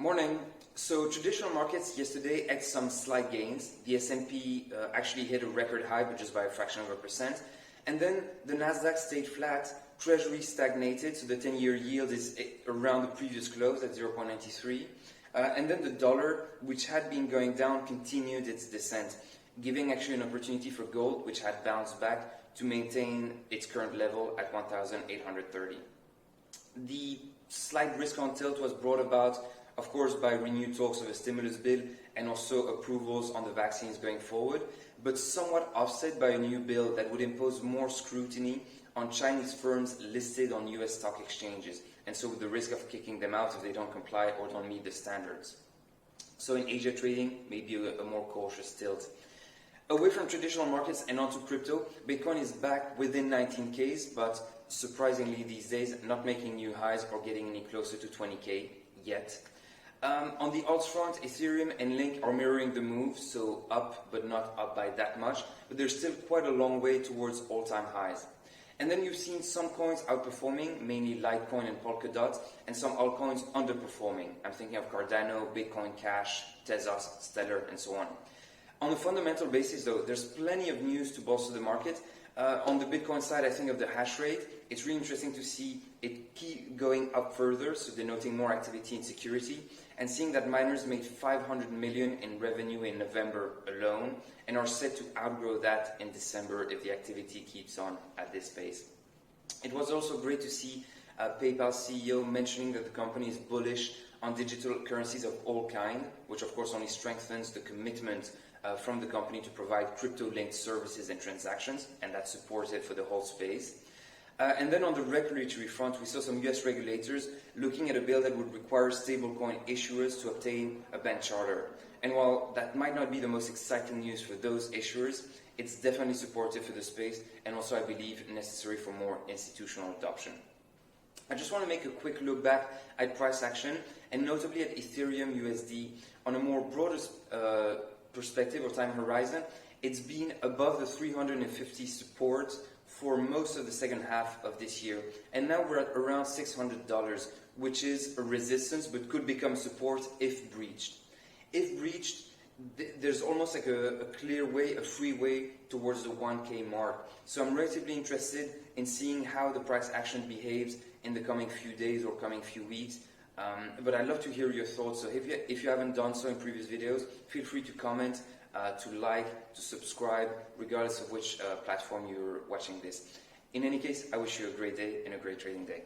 Morning. So traditional markets yesterday had some slight gains. The S&P actually hit a record high, but just by a fraction of a percent. And then the Nasdaq stayed flat. Treasuries stagnated, so the 10-year yield is around the previous close at 0.93. And then the dollar, which had been going down, continued its descent, giving actually an opportunity for gold, which had bounced back, to maintain its current level at 1,830. The slight risk on tilt was brought about, of course, by renewed talks of a stimulus bill and also approvals on the vaccines going forward, but somewhat offset by a new bill that would impose more scrutiny on Chinese firms listed on US stock exchanges, and so with the risk of kicking them out if they don't comply or don't meet the standards. So in Asia trading, maybe a more cautious tilt. Away from traditional markets and onto crypto, Bitcoin is back within 19Ks, but surprisingly these days not making new highs or getting any closer to 20K yet. On the alts front, Ethereum and LINK are mirroring the move, so up but not up by that much, but there's still quite a long way towards all-time highs. And then you've seen some coins outperforming, mainly Litecoin and Polkadot, and some altcoins underperforming. I'm thinking of Cardano, Bitcoin Cash, Tezos, Stellar, and so on. On a fundamental basis, though, there's plenty of news to bolster the market. On the Bitcoin side, I think of the hash rate. It's really interesting to see it keep going up further, so denoting more activity and security, and seeing that miners made 500 million in revenue in November alone, and are set to outgrow that in December if the activity keeps on at this pace. It was also great to see PayPal's CEO mentioning that the company is bullish on digital currencies of all kinds, which of course only strengthens the commitment from the company to provide crypto-linked services and transactions, and that's supported for the whole space. And then on the regulatory front, we saw some US regulators looking at a bill that would require stablecoin issuers to obtain a bank charter. And while that might not be the most exciting news for those issuers, it's definitely supportive for the space and also, I believe, necessary for more institutional adoption. I just want to make a quick look back at price action, and notably at Ethereum USD. On a more broader perspective or time horizon, it's been above the 350 support for most of the second half of this year, and now we're at around $600, which is a resistance but could become support if breached. If breached, there's almost like a clear way, a free way towards the 1K mark. So I'm relatively interested in seeing how the price action behaves in the coming few days or coming few weeks. But I'd love to hear your thoughts. So if you haven't done so in previous videos, feel free to comment, to like, to subscribe, regardless of which platform you're watching this. In any case, I wish you a great day and a great trading day.